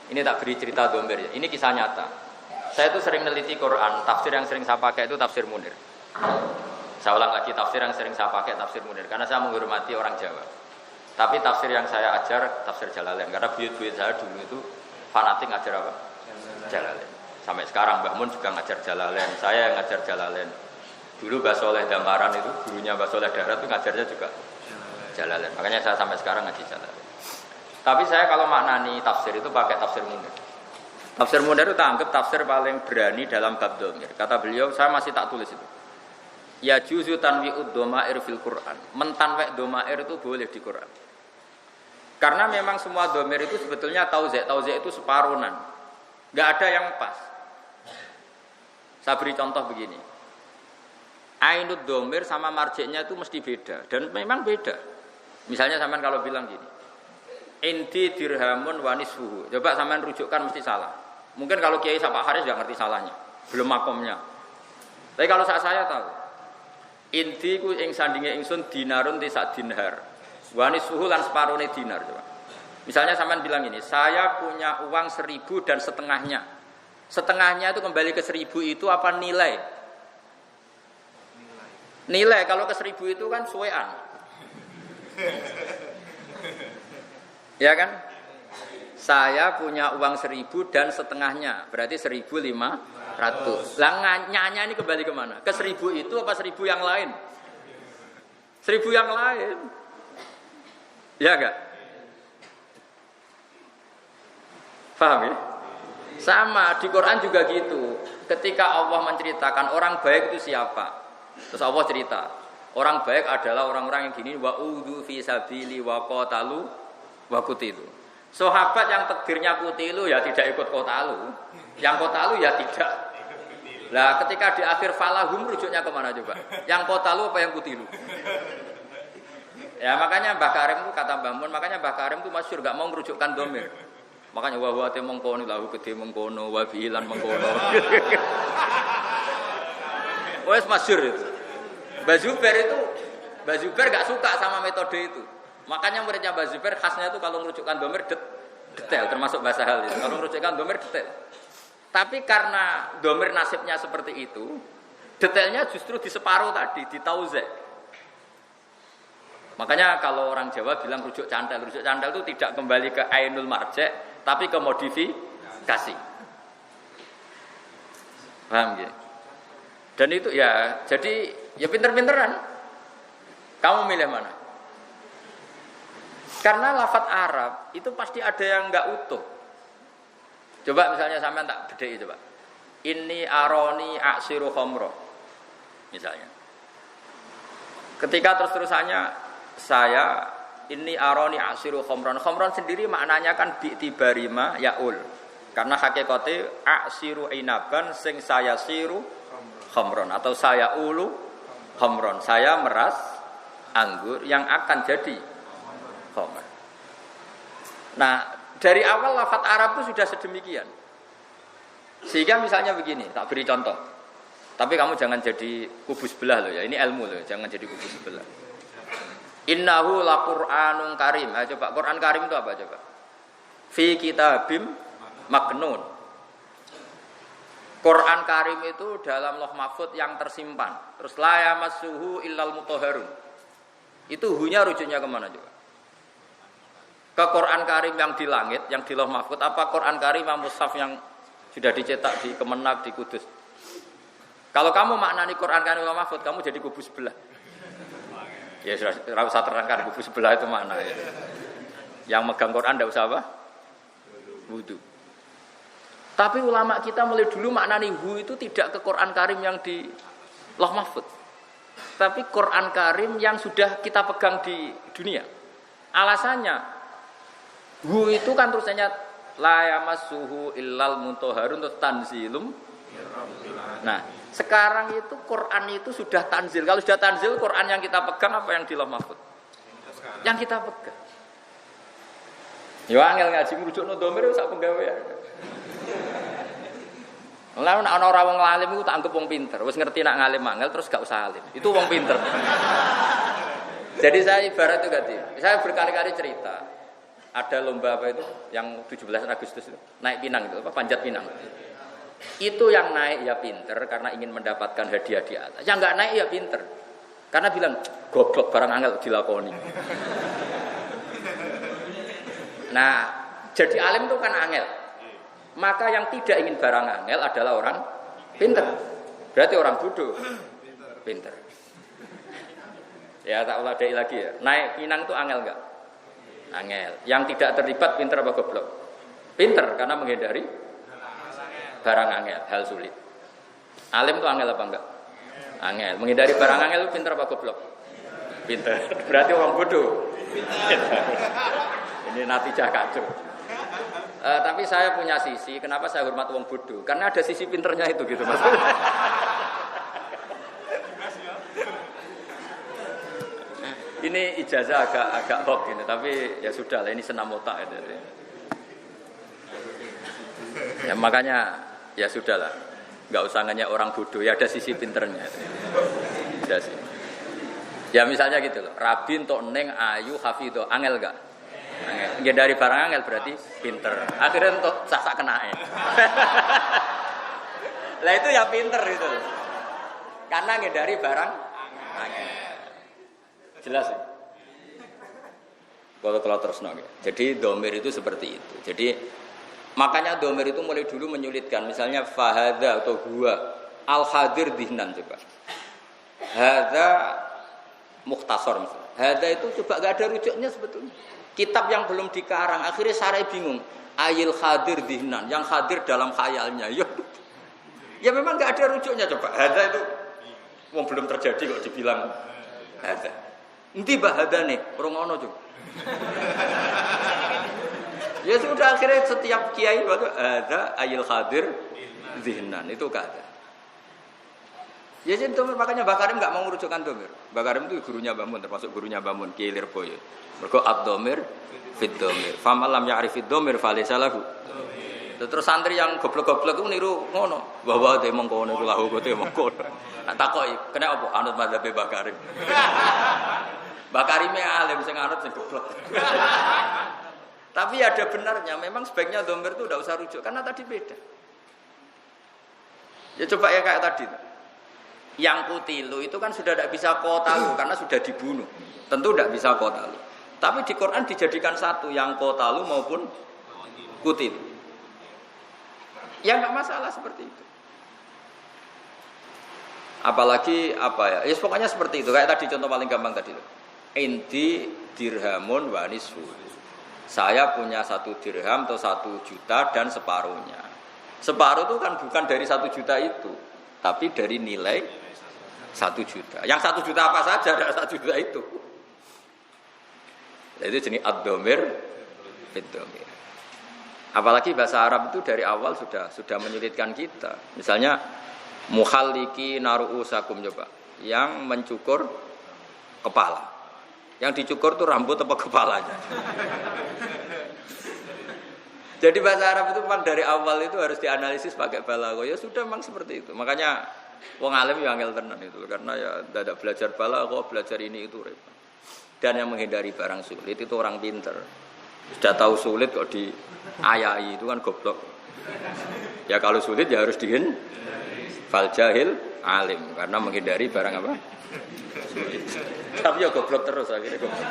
Ini tak beri cerita domir ya. Ini kisah nyata. Saya itu sering neliti Quran, tafsir yang sering saya pakai itu tafsir Munir. Saya ulang lagi, tafsir yang sering saya pakai tafsir Munir karena saya menghormati orang Jawa. Tapi tafsir yang saya ajar tafsir Jalalain karena buyut-buyut saya dulu itu fanatik ngajar apa? Jalalain. Sampai sekarang Mbah Mun juga ngajar Jalalain, saya yang ngajar Jalalain. Dulu Mbah Soleh Damaran itu gurunya Mbah Soleh Darat itu ngajarnya juga Jalalain. Makanya saya sampai sekarang ngaji Jalalain. Tapi saya kalau maknani tafsir itu pakai tafsir Munir. Tafsir Munir itu tak anggap tafsir paling berani dalam bab domir. Kata beliau, saya masih tak tulis itu. Ya juzu tanwi'ud domair fil Quran. Mentanwek domair itu boleh di Quran. Karena memang semua domir itu sebetulnya tauze itu separunan. Gak ada yang pas. Saya beri contoh begini. Ainud domir sama marjeknya itu mesti beda. Dan memang beda. Misalnya sampean kalau bilang gini. Indi dirhamun wanisfuhu. Coba sampean rujukkan mesti salah. Mungkin kalau Kiai Pak Haris gak ngerti salahnya. Belum makomnya. Tapi kalau saya tahu. Indi ku ing sandinge ingsun dinarun tisak dinar. Wanisfuhu lan separone dinar. Coba. Misalnya sampean bilang ini, saya punya uang 1.000 dan setengahnya. Setengahnya itu kembali ke 1.000 itu apa nilai? Nilai kalau ke 1.000 itu kan suwean. Ya kan? Saya punya uang 1.000 dan setengahnya, berarti 1.500. Lah nyanya ini kembali kemana? Ke 1.000 itu apa 1.000 yang lain? 1.000 yang lain. Ya enggak? Paham ya? Sama di Quran juga gitu. Ketika Allah menceritakan orang baik itu siapa? Terus Allah cerita, orang baik adalah orang-orang yang gini wa udzu fi sabili wa qatalu wa qutilu. Sahabat yang takdirnya qutilu ya tidak ikut qatalu. Yang qatalu ya tidak. Lah ketika di akhir falahum rujuknya kemana coba? Yang qatalu apa yang qutilu? Ya makanya Mbah Karim itu kata Mbah Mun, makanya Mbah Karim itu masyhur gak mau merujukkan domir. Makanya wa huwa te mengkono lahu gede mengkono wa fi'lan mengkono. Wes masyhur itu. Mbah Zubair gak suka sama metode itu. Makanya muridnya Mbah Zubair khasnya itu kalau merujukkan domir detail termasuk bahasa hal itu. Kalau merujukkan domir detail. Tapi karena domir nasibnya seperti itu, detailnya justru di separuh tadi, di tauzek. Makanya kalau orang Jawa bilang rujuk candal itu tidak kembali ke ainul marjek, tapi ke modifikasi. Paham ya? Dan itu ya, jadi ya pinter-pinteran. Kamu milih mana? Karena lafadz Arab itu pasti ada yang enggak utuh. Coba misalnya sampean tak bedheki coba. Inni aroni aksiru khamra. Misalnya. Ketika terus-terusannya saya ini aroni asiru khomron. Khomron sendiri maknanya kan bi'tibarima yaul. Karena hakikate asiru inaban sing saya siru khomron atau saya ulu khomron. Saya meras anggur yang akan jadi khomron. Nah, dari awal lafadz Arab itu sudah sedemikian. Sehingga misalnya begini, tak beri contoh. Tapi kamu jangan jadi kubu sebelah loh ya. Ini ilmu loh, jangan jadi kubu sebelah. Innahu laqur'anun karim. Ayo coba Quran Karim itu apa coba? Fi kitabim maknun. Quran Karim itu dalam Lauh Mahfuz yang tersimpan. Terus la yamassuhu illal mutahharun. Itu hunya rujuknya kemana coba? Ke Quran Karim yang di langit, yang di Lauh Mahfuz, apa Quran Karim yang mushaf yang sudah dicetak di Kemenag di Kudus? Kalau kamu maknani Quran Karim Lauh Mahfuz, kamu jadi kubu sebelah. Ya sudah usah terangkan kubu sebelah itu mana ya. Yang megang Quran tidak usah apa? Wudu. Tapi ulama kita mulai dulu maknani hu itu tidak ke Quran Karim yang di Lauh Mahfuz. Tapi Quran Karim yang sudah kita pegang di dunia. Alasannya hu itu kan tulisannya la yamassuhu illal mutahharun tanzilum. Nah, sekarang itu Quran itu sudah tanzil. Kalau sudah tanzil, Quran yang kita pegang apa yang di Lauh Mahfuz? Yang kita pegang. Yo angel ngaji merujukno domir sak penggawean. Lah ana ora wong alim iku tak anggap wong pinter. Wis ngerti nak ngalim angel terus gak usah alim. Itu wong pinter. Jadi saya ibarat itu ganti. Saya berkali-kali cerita. ada lomba apa itu yang 17 Agustus itu naik pinang itu apa panjat pinang itu yang naik ya pinter karena ingin mendapatkan hadiah di atas yang nggak naik ya pinter karena bilang goblok barang angel dilakoni. Nah jadi alim itu kan angel maka yang tidak ingin barang angel adalah orang pinter berarti orang bodoh pinter ya tak ulang lagi ya naik pinang itu angel enggak angel. Yang tidak terlibat pinter apa goblok? Pinter karena menghindari barang angel, hal sulit. Alim itu angel apa enggak? Angel. Menghindari barang angel itu pinter apa goblok? Pinter. Berarti orang bodoh. Ini natijah kacau. Tapi saya punya sisi, kenapa saya hormat orang bodoh? Karena ada sisi pinternya itu gitu Mas. Ini ijazah agak hoax ini, tapi ya sudah lah ini senam otak itu. Ya makanya ya sudah lah, nggak usah nanya orang bodoh ya ada sisi pinternya. Ya, ya misalnya gitu loh, Rabi untuk Neng Ayu Hafidho angel gak? Angel. Ya dari barang angel berarti pinter. Akhirnya untuk sasak kenae. Lah itu ya pinter itu, karena ngedari barang angel. Jelas ya? Kalau terus nongol. Jadi domir itu seperti itu. Jadi makanya domir itu mulai dulu menyulitkan. Misalnya fahada atau gua al hadir dihnan coba. Hada mukhtasar misalnya. Hada itu coba gak ada rujuknya sebetulnya. Kitab yang belum dikarang akhirnya Sarai bingung. Ayil hadir dihnan yang hadir dalam khayalnya. Ya memang gak ada rujuknya coba. Hada itu belum terjadi kok dibilang hada. Nanti bahada nih, orang tuh. Ya sudah akhirnya setiap kiai waktu ada ayil hadir zihnan itu kata. Ya jadi domir makanya Bakarim nggak mau merujukkan domir. Bakarim itu gurunya Bamun termasuk gurunya Bamun Kiai Lirboyo. Mergo ad-domir fit domir. Famalam ya'rif fid-domir falaysa lahu. Terus santri yang goblok-goblok itu niru ngono. Bahwa te mengkono iku lahu te mengkono. Nah takoki, kena apa anut mazhab Bakarim. Bakarime alim sing anut sing goblok. Tapi ada benarnya, memang sebaiknya domir itu tidak usah rujuk karena tadi beda. Ya coba ya kayak tadi. Yang kutilu itu kan sudah tidak bisa kotalu karena sudah dibunuh. Tentu tidak bisa kotalu. Tapi di Quran dijadikan satu yang kotalu maupun kutilu. Ya nggak masalah seperti itu. Apalagi apa ya? Ya pokoknya seperti itu. Kayak tadi contoh paling gampang tadi loh. Inti dirhamun wa nisfu. Saya punya 1 dirham atau 1 juta dan separuhnya. Separuh itu kan bukan dari 1 juta itu, tapi dari nilai 1 juta. Yang 1 juta apa saja dari 1 juta itu. Itu jenis ad-domir bid-domir. Apalagi bahasa Arab itu dari awal sudah menyulitkan kita. Misalnya mukhalliki naru'usakum coba, yang mencukur kepala. Yang dicukur itu rambut apa kepalanya. Jadi bahasa Arab itu memang dari awal itu harus dianalisis pakai balaghah. Ya sudah memang seperti itu. Makanya wong alim ya angel tenan itu karena ya tidak belajar balaghah, belajar ini itu repot. Dan yang menghindari barang sulit itu orang pinter. Sudah tahu sulit kok diayai itu kan goblok. Ya kalau sulit ya harus dihin fal jahil alim karena menghindari barang apa? Sulit. Tapi ya goblok terus akhirnya goblok.